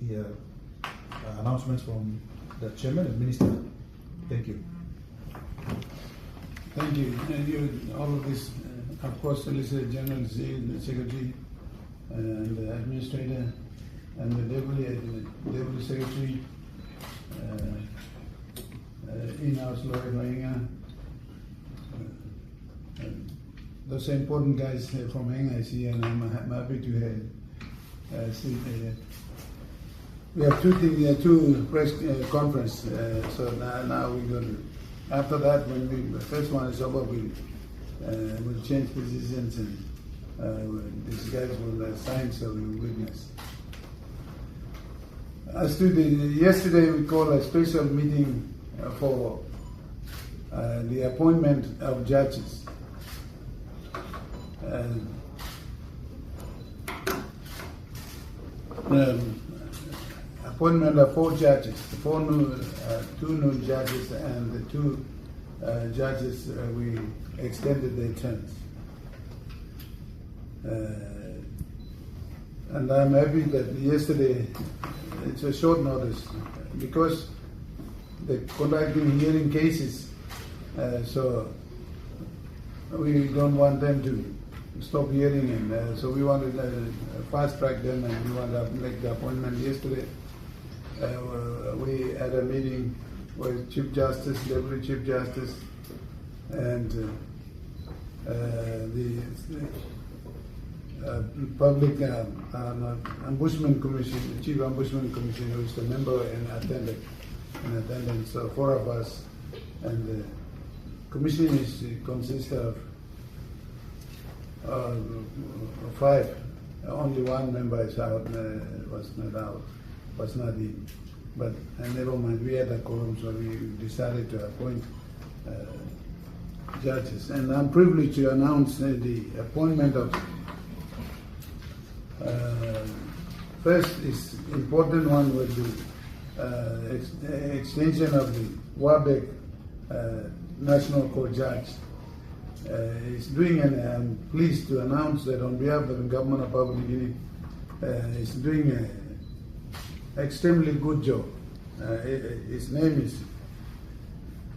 the announcements from the chairman and minister. Thank you. Thank you. And all of this, of course, Solicitor General, the Secretary, and the Administrator, and the Deputy Secretary, in-house lawyer Mahinga. Those are important guys from Mahinga I see, and I'm happy to see. We have two press conference. So now we're going to. After that, when the first one is over, we'll change positions and these guys will sign, so we will witness. As to yesterday, we called a special meeting for the appointment of judges. Appointment of 4 judges, 2 new judges, and the 2 judges we extended their terms. And I'm happy that yesterday it's a short notice because they're conducting hearing cases, so we don't want them to stop hearing, and so we wanted to fast track them, and we want to make the appointment yesterday. We had a meeting with Chief Justice, Deputy Chief Justice, and the Public Ombudsman Commission, the Chief Ombudsman Commission, who is the member and attendance. So 4 of us, and the commission consists of 5. Only 1 member is out, was not in. But never mind, we had a quorum, so we decided to appoint judges. And I'm privileged to announce the appointment of first is important one with the extension of the Warbeck National Court Judge. He's doing, and I'm pleased to announce that on behalf of the government of Papua New Guinea, he's doing an extremely good job. His name is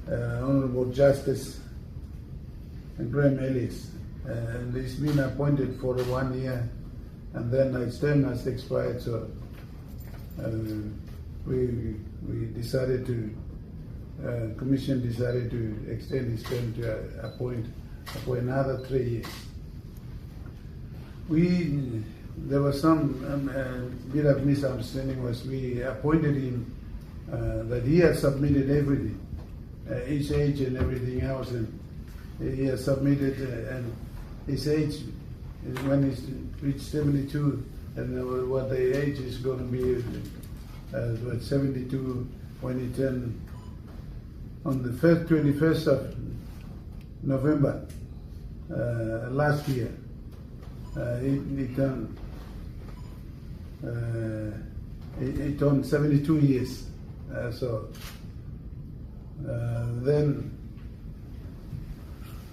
Honorable Justice Graham Ellis, and he's been appointed for 1 year, and then his term has expired. So we decided to, Commission decided to extend his term to appoint for another 3 years. There was some bit of misunderstanding. Was we appointed him that he had submitted everything, his age and everything else, and he has submitted, and his age is when he's reached 72, and what the age is going to be 72 when he turned on the 21st of November last year. He turned 72 years. Then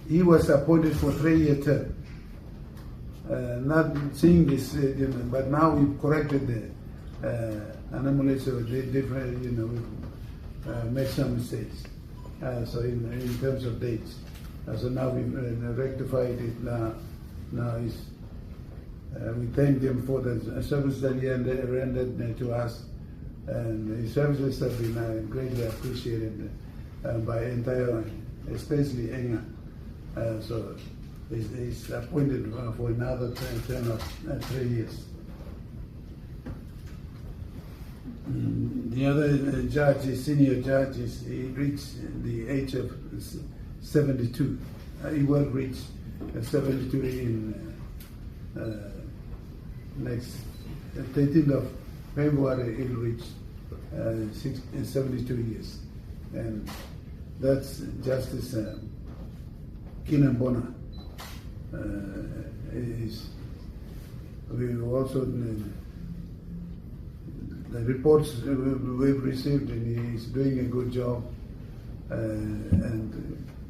he was appointed for 3-year term. Not seeing this, but now we've corrected the anomalies, so different, we've made some mistakes. So in terms of dates, so now we've rectified it. Now is we thank him for the service that he rendered to us, and his services have been greatly appreciated by entire, especially Enga. So he's appointed for another term of 3 years. The other judge, senior judge, he reached the age of 72. He will reach 72 in next 13th of February. He'll reach 72 years, and that's Justice Kinambona. We also the reports we've received, and he's doing a good job, and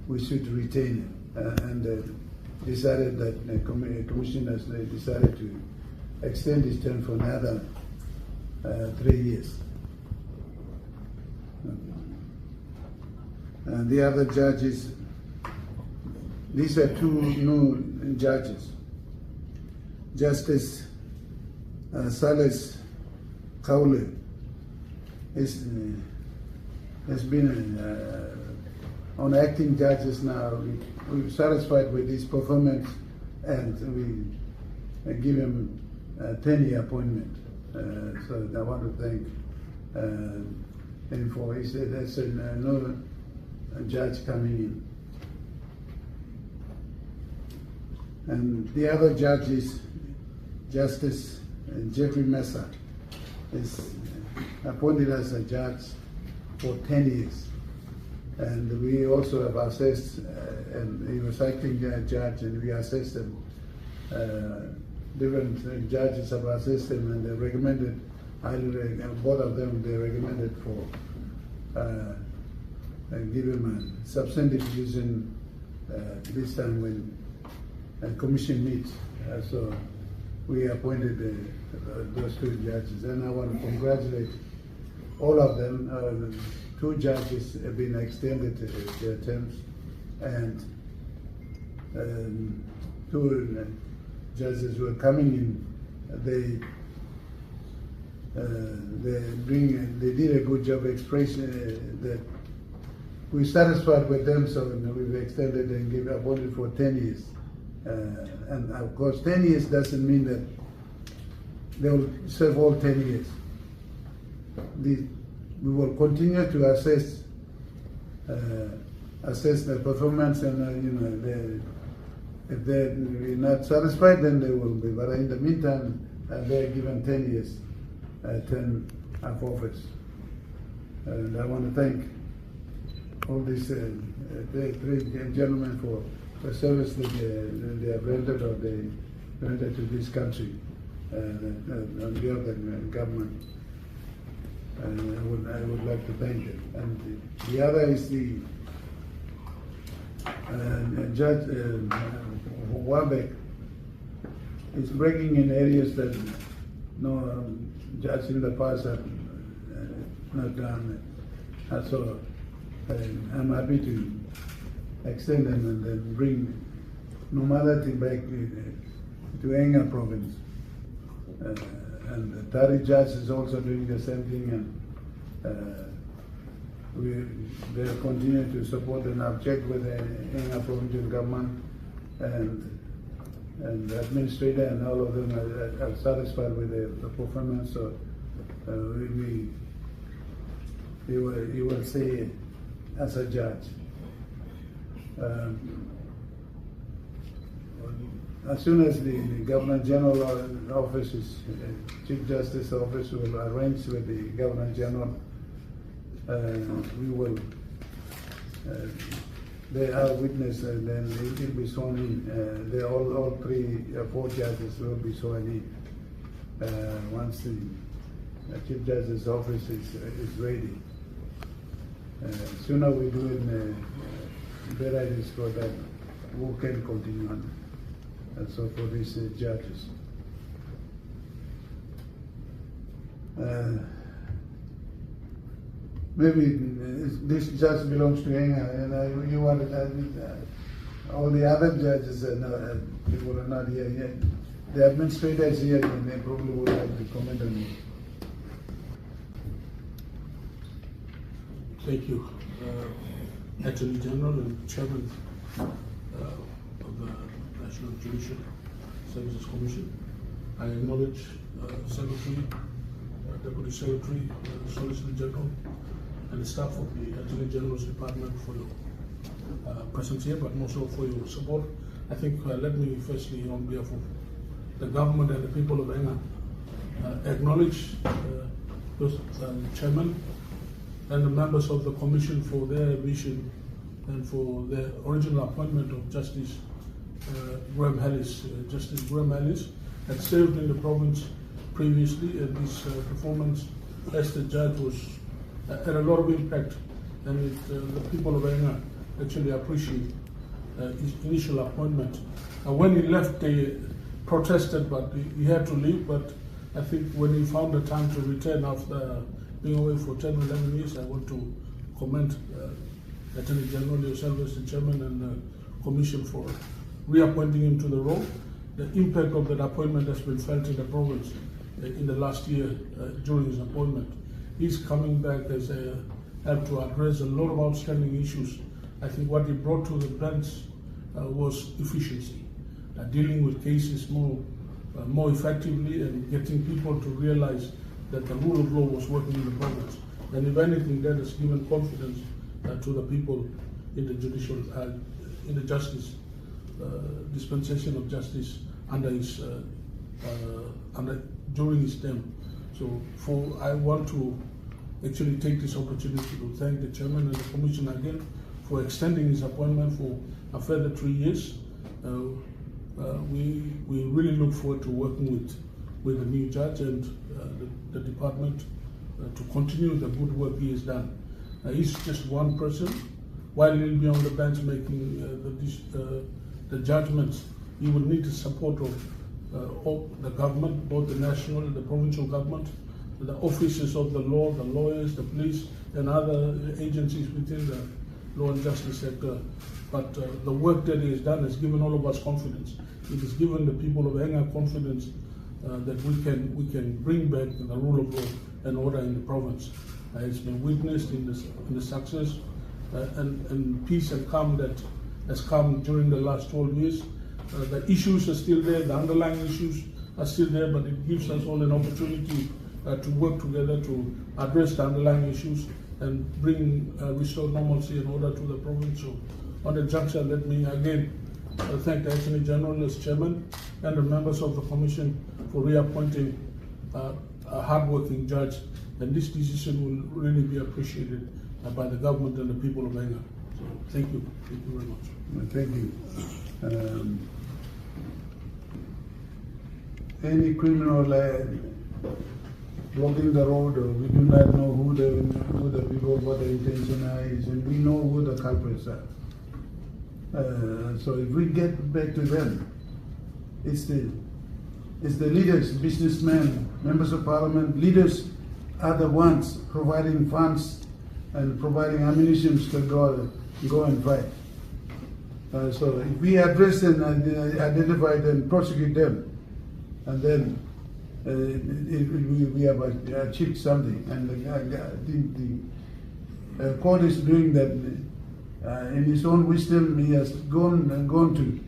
we should retain him. And decided that the commission has decided to extend his term for another 3 years. And the other judges, these are 2 new judges. Justice Salas Kaule has been on acting judges now. We're satisfied with his performance, and we give him a 10-year appointment. So I want to thank him for. He said there's no judge coming in. And the other judge is Justice Jeffrey Mesa, is appointed as a judge for 10 years. And we also have assessed, and he was acting judge, and we assessed him. Different judges have assessed him, and they recommended, both of them, they recommended for give him a substantive position this time when a commission meets. So we appointed those 2 judges, and I want to congratulate all of them. 2 judges have been extended their terms, and 2 judges who are coming in, they did a good job expressing that we're satisfied with them, so we've extended and appointed for 10 years. And of course, 10 years doesn't mean that they will serve all 10 years. We will continue to assess their performance, and if they're not satisfied, then they will be. But in the meantime, they're given 10 years term of office. And I want to thank all these 3 gentlemen for the service that they have rendered, or they rendered to this country on behalf of the government. And I would like to thank them. And the other is the Judge Warbeck is breaking in areas that no judge in the past have not done. So I'm happy to extend them and then bring normality back to Enga province. And the Tari judge is also doing the same thing, and they continue to support, and I've checked with the Enga provincial government and the administrator, and all of them are satisfied with the performance. So you will see as a judge. As soon as the Governor General office, Chief Justice office will arrange with the Governor General, we will, they are witness, and then it will be sworn in. They all 3 or 4 judges will be sworn in once the Chief Justice's office is ready. Sooner we do it, better it is for that who can continue on. And so for these judges. Maybe this judge belongs to Enga, and you want all the other judges, people are not here yet. The administrator is here, and they probably would like to comment on it. Thank you, Attorney General and Chairman of the National Judicial Services Commission. I acknowledge Secretary, Deputy Secretary, Solicitor General, and the staff of the Attorney General's Department for your presence here, but also for your support. I think let me firstly, on behalf of the government and the people of Enga, acknowledge the Chairman and the members of the Commission for their vision and for the original appointment of Justice Graham Ellis. Justice Graham Ellis had served in the province previously, and his performance as the judge had a lot of impact, and the people of Enga actually appreciate his initial appointment. When he left, they protested, but he had to leave. But I think when he found the time to return after being away for 10 or 11 years, I want to commend Attorney General, yourself as the chairman, and the Commission for reappointing him to the role. The impact of that appointment has been felt in the province in the last year during his appointment. He's coming back as a help to address a lot of outstanding issues. I think what he brought to the bench was efficiency, dealing with cases more effectively and getting people to realize that the rule of law was working in the province. And if anything, that has given confidence to the people in the judicial, in the justice, dispensation of justice under his, during his term. So I want to actually take this opportunity to thank the chairman and the commission again for extending his appointment for a further 3 years. We really look forward to working with the new judge and the department to continue the good work he has done. He's just one person. While he'll be on the bench making the judgments, he will need the support of all the government, both the national and the provincial government, the officers of the law, the lawyers, the police, and other agencies within the law and justice sector. But the work that he has done has given all of us confidence. It has given the people of Enga confidence that we can bring back the rule of law and order in the province. It's been witnessed in the success and peace and calm that has come during the last 12 years. The issues are still there, the underlying issues are still there, but it gives us all an opportunity to work together to address the underlying issues and bring restore normalcy and order to the province. So on the juncture, let me again thank the Attorney General as chairman and the members of the commission for reappointing a hard-working judge, and this decision will really be appreciated by the government and the people of Enga. So thank you very much. Thank you. Any criminal blocking the road, or we do not know who the people, what the intention is, and we know who the culprits are. So if we get back to them, it's the leaders, businessmen, members of parliament, leaders are the ones providing funds and providing ammunition to go and fight. So if we address them and identify them, prosecute them, and then we have achieved something. And the court is doing that in his own wisdom. He has gone to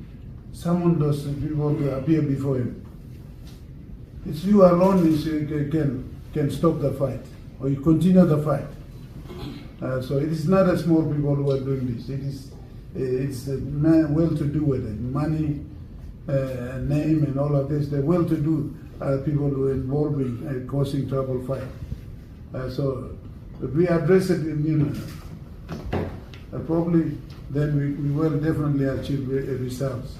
summon those people to appear before him. It's you alone can stop the fight, or you continue the fight. So it is not a small people who are doing this. It's well-to-do with it, money, name, and all of this. They're well-to-do people who are involved in causing trouble, fight. So if we address it, probably then we will definitely achieve results.